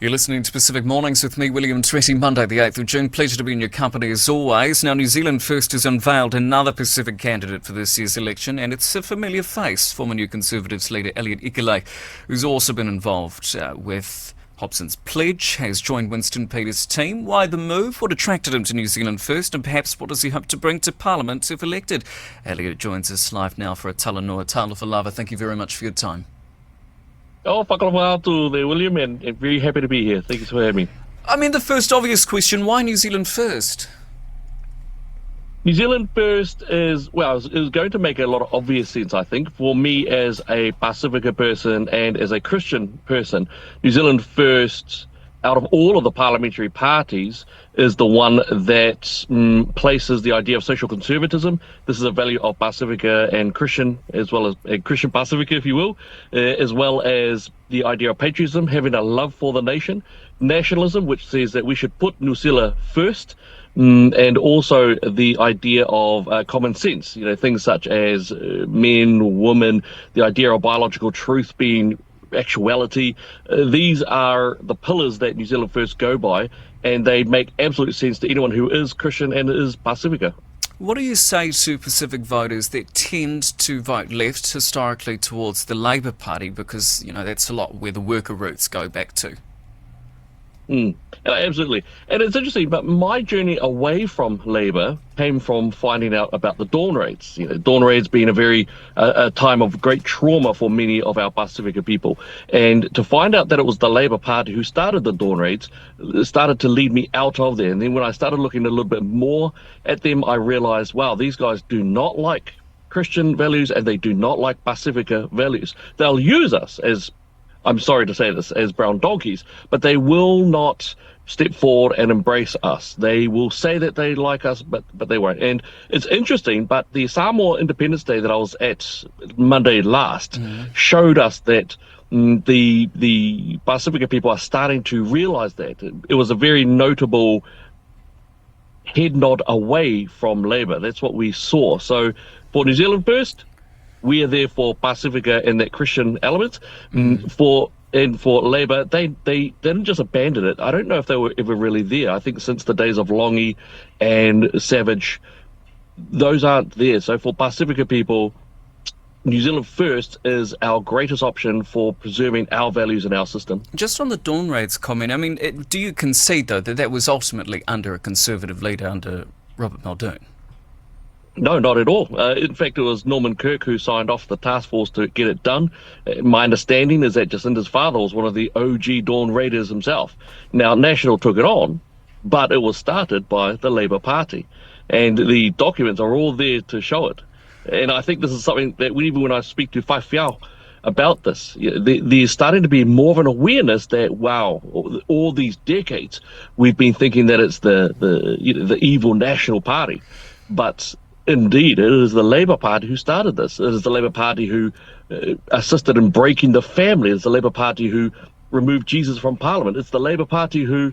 You're listening to Pacific Mornings with me, William Tretty, Monday the 8th of June. Pleasure to be in your company as always. Now, New Zealand First has unveiled another Pacific candidate for this year's election, and it's a familiar face, former New Conservatives leader Elliot Ikilei, who's also been involved with Hobson's pledge, has joined Winston Peters' team. Why the move? What attracted him to New Zealand First? And perhaps what does he hope to bring to Parliament if elected? Elliot joins us live now for a Talanoa Talofa Lava. Thank you very much for your time. Oh, whakalawa atu there, William, and very happy to be here. Thank you for having me. I mean, the first obvious question, why New Zealand First? New Zealand First is going to make a lot of obvious sense, I think. For me as a Pacifica person and as a Christian person, New Zealand First, out of all of the parliamentary parties, is the one that places the idea of social conservatism. This is a value of Pacifica and Christian, as well as Christian Pacifica, if you will, as well as the idea of patriotism, having a love for the nation, nationalism, which says that we should put New Zealand first, and also the idea of common sense, things such as men, women, the idea of biological truth being actuality. These are the pillars that New Zealand First go by, and they make absolute sense to anyone who is Christian and is Pacifica. What do you say to Pacific voters that tend to vote left historically towards the Labour Party, because that's a lot where the worker roots go back to? Absolutely. And it's interesting, but my journey away from Labour came from finding out about the dawn raids. Dawn raids being a time of great trauma for many of our Pacifica people. And to find out that it was the Labour Party who started the dawn raids started to lead me out of there. And then when I started looking a little bit more at them, I realised, wow, these guys do not like Christian values and they do not like Pacifica values. They'll use us as, I'm sorry to say this, as brown donkeys, but they will not step forward and embrace us. They will say that they like us, but they won't. And it's interesting, but the Samoa Independence Day that I was at Monday last showed us that the Pacifica people are starting to realize that. It was a very notable head nod away from Labour. That's what we saw. So for New Zealand First, we are there for Pacifica and that Christian element. For Labour, they didn't just abandon it. I don't know if they were ever really there. I think since the days of Longy and Savage, those aren't there. So for Pacifica people, New Zealand First is our greatest option for preserving our values and our system. Just on the dawn raids comment, I mean, do you concede, though, that was ultimately under a Conservative leader, under Robert Muldoon? No, not at all. In fact, it was Norman Kirk who signed off the task force to get it done. My understanding is that Jacinda's father was one of the OG Dawn Raiders himself. Now, National took it on, but it was started by the Labour Party. And the documents are all there to show it. And I think this is something that even when I speak to Whaiwhiao about this, there's starting to be more of an awareness that, wow, all these decades, we've been thinking that it's the evil National Party. But indeed, it is the Labour Party who started this. It is the Labour Party who assisted in breaking the family. It's the Labour Party who removed Jesus from Parliament. It's the Labour Party who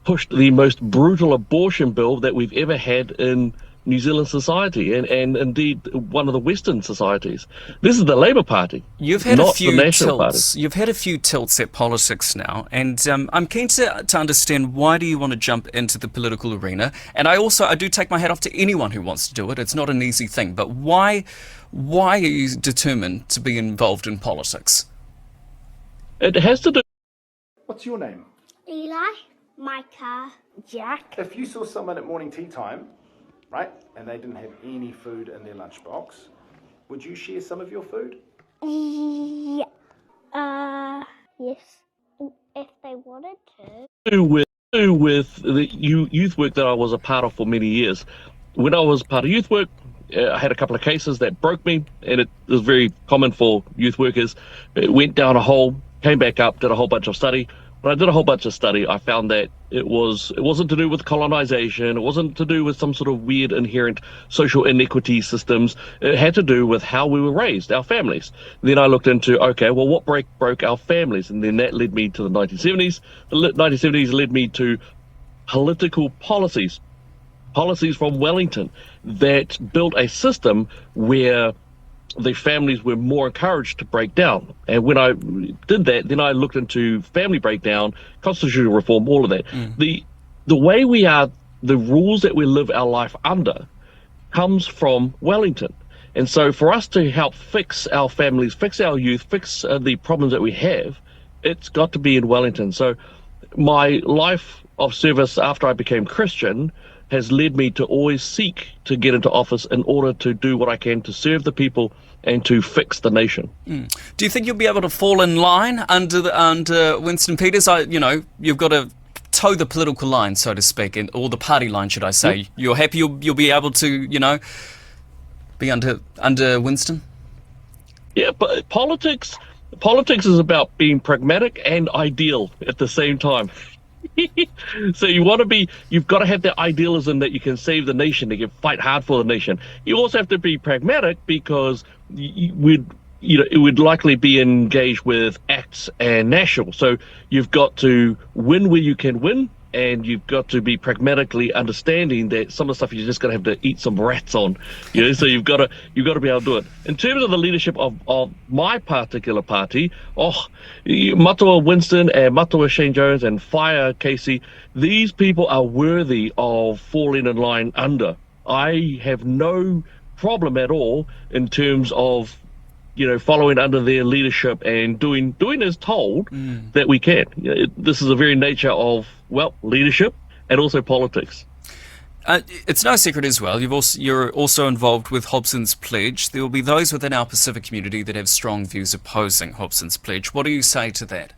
pushed the most brutal abortion bill that we've ever had in New Zealand society, and indeed one of the Western societies. This is the Labour Party, You've had not a few the National tilts. Party. You've had a few tilts at politics now, and I'm keen to understand, why do you want to jump into the political arena? And I do take my hat off to anyone who wants to do it. It's not an easy thing, but why are you determined to be involved in politics? It has to do. What's your name? Eli, Micah, Jack. If you saw someone at morning tea time, right, and they didn't have any food in their lunchbox, would you share some of your food? Yeah. Yes. If they wanted to. With the youth work that I was a part of for many years. When I was part of youth work, I had a couple of cases that broke me, and it was very common for youth workers. It went down a hole, came back up, did a whole bunch of study. When I did a whole bunch of study, I found that it wasn't to do with colonization. It wasn't to do with some sort of weird inherent social inequity systems. It had to do with how we were raised, our families. Then I looked into, okay, well, what broke our families? And then that led me to the 1970s. The 1970s led me to political policies from Wellington that built a system where the families were more encouraged to break down. And when I did that, then I looked into family breakdown, constitutional reform, all of that. The way we are, the rules that we live our life under comes from Wellington. And so for us to help fix our families, fix our youth, fix the problems that we have, it's got to be in Wellington. So my life of service after I became Christian has led me to always seek to get into office in order to do what I can to serve the people and to fix the nation. Do you think you'll be able to fall in line under Winston Peters? You've got to toe the political line, so to speak, or the party line, should I say. Yep. You're happy you'll be able to, be under Winston? Yeah, but politics is about being pragmatic and ideal at the same time. So you've got to have the idealism that you can save the nation, that you can fight hard for the nation. You also have to be pragmatic because it would likely be engaged with acts and national. So you've got to win where you can win, and you've got to be pragmatically understanding that some of the stuff you're just going to have to eat some rats on. So you've got to be able to do it. In terms of the leadership of my particular party, Matua Winston and Matua Shane Jones and Fire Casey, these people are worthy of falling in line under. I have no problem at all in terms of following under their leadership and doing as told that we can. This is the very nature of, leadership and also politics. It's no secret as well, you're also involved with Hobson's Pledge. There will be those within our Pacific community that have strong views opposing Hobson's Pledge. What do you say to that?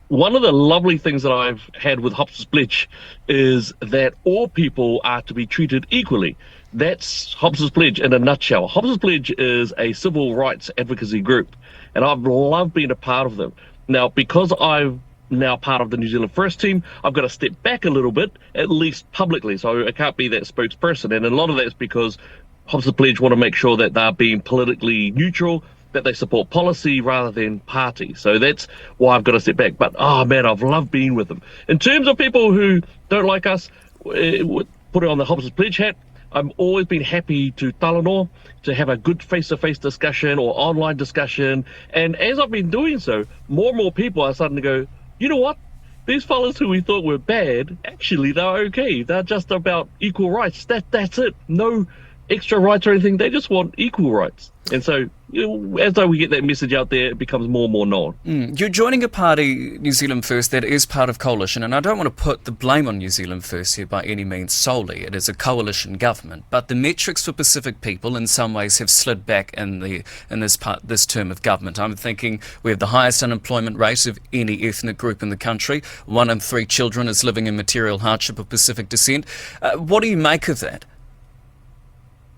One of the lovely things that I've had with Hobson's Pledge is that all people are to be treated equally. That's Hobson's Pledge in a nutshell. Hobson's Pledge is a civil rights advocacy group, and I've loved being a part of them. Now, because I'm now part of the New Zealand First team, I've got to step back a little bit, at least publicly, so I can't be that spokesperson. And a lot of that's because Hobson's Pledge want to make sure that they're being politically neutral, that they support policy rather than party. So that's why I've got to step back. But, I've loved being with them. In terms of people who don't like us, put it on the Hobson's Pledge hat, I've always been happy to talanoa, to have a good face-to-face discussion or online discussion. And as I've been doing so, more and more people are starting to go, you know what? These fellas who we thought were bad, actually, they're okay. They're just about equal rights. That's it. No extra rights or anything. They just want equal rights. And so, as though we get that message out there, it becomes more and more known. You're joining a party, New Zealand First, that is part of coalition, and I don't want to put the blame on New Zealand First here by any means solely. It is a coalition government, but the metrics for Pacific people in some ways have slid back in this term of government. I'm thinking we have the highest unemployment rate of any ethnic group in the country. 1 in 3 children is living in material hardship of Pacific descent. What do you make of that?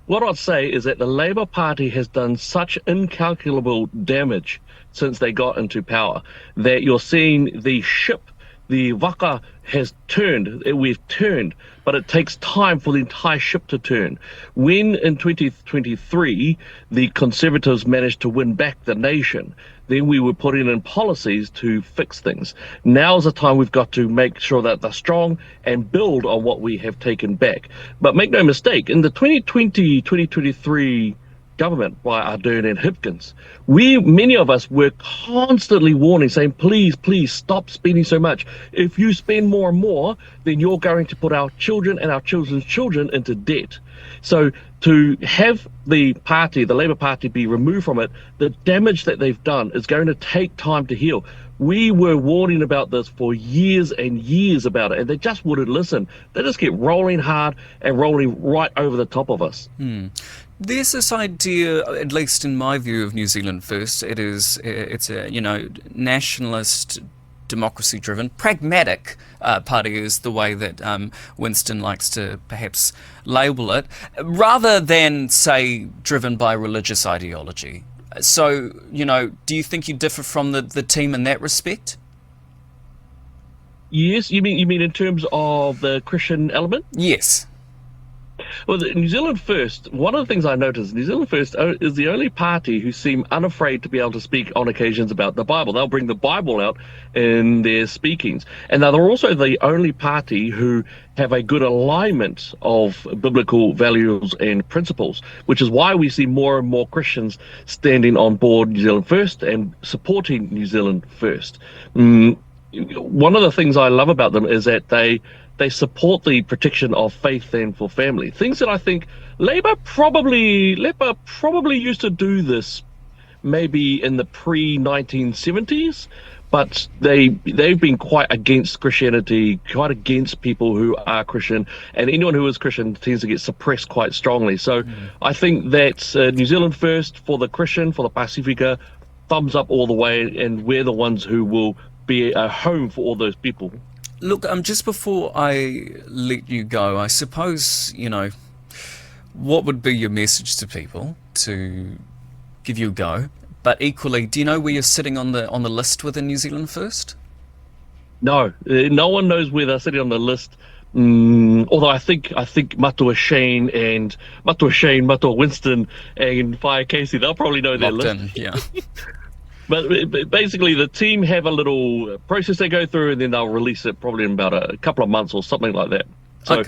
What I'd say is that the Labour Party has done such incalculable damage since they got into power that you're seeing the ship, the waka, has turned. We've turned, but it takes time for the entire ship to turn. When in 2023 the Conservatives managed to win back the nation, then we were putting in policies to fix things. Now is the time we've got to make sure that they're strong and build on what we have taken back. But make no mistake, in the 2020-2023 government by Ardern and Hipkins, many of us were constantly warning, saying, please stop spending so much. If you spend more and more, then you're going to put our children and our children's children into debt. So to have the Labour Party, be removed from it, the damage that they've done is going to take time to heal. We were warning about this for years and years about it, and they just wouldn't listen. They just kept rolling hard and rolling right over the top of us. There's this idea, at least in my view, of New Zealand First. It's a nationalist, democracy-driven, pragmatic party is the way that Winston likes to perhaps label it, rather than, say, driven by religious ideology. So, do you think you differ from the team in that respect? Yes, you mean in terms of the Christian element? Yes. Well, New Zealand First, one of the things I noticed, New Zealand First is the only party who seem unafraid to be able to speak on occasions about the Bible. They'll bring the Bible out in their speakings. And they're also the only party who have a good alignment of biblical values and principles, which is why we see more and more Christians standing on board New Zealand First and supporting New Zealand First. One of the things I love about them is that they support the protection of faith and for family. Things that I think Labour probably used to do this maybe in the pre-1970s, but they've been quite against Christianity, quite against people who are Christian, and anyone who is Christian tends to get suppressed quite strongly. So I think that New Zealand First for the Christian, for the Pacifica, thumbs up all the way, and we're the ones who will be a home for all those people. Look, just before I let you go, I suppose, what would be your message to people to give you a go? But equally, do you know where you're sitting on the list within New Zealand First? No, no one knows where they're sitting on the list. Although I think Matua Shane, Matua Winston, and Fire Casey, they'll probably know their Locked list. in, yeah. But basically, the team have a little process they go through, and then they'll release it probably in about a couple of months or something like that. So,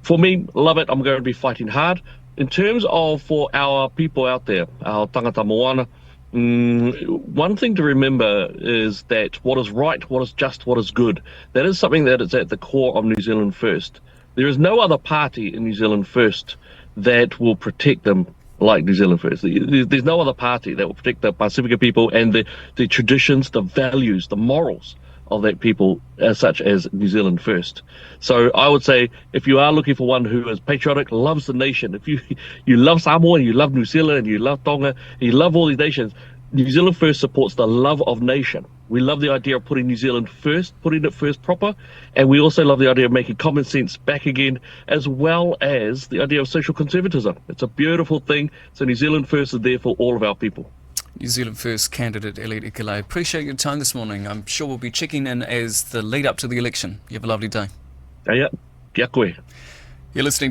for me, love it. I'm going to be fighting hard. In terms of for our people out there, our tangata moana, one thing to remember is that what is right, what is just, what is good, that is something that is at the core of New Zealand First. There is no other party in New Zealand First that will protect them like New Zealand First. There's no other party that will protect the Pacifica people and the traditions, the values, the morals of that people such as New Zealand First. So I would say if you are looking for one who is patriotic, loves the nation, if you love Samoa and you love New Zealand and you love Tonga and you love all these nations, New Zealand First supports the love of nation. We love the idea of putting New Zealand first, putting it first proper, and we also love the idea of making common sense back again, as well as the idea of social conservatism. It's a beautiful thing. So New Zealand First is there for all of our people. New Zealand First candidate Elliot Ikilei, appreciate your time this morning. I'm sure we'll be checking in as the lead up to the election. You have a lovely day. Yeah, kia koe. You're listening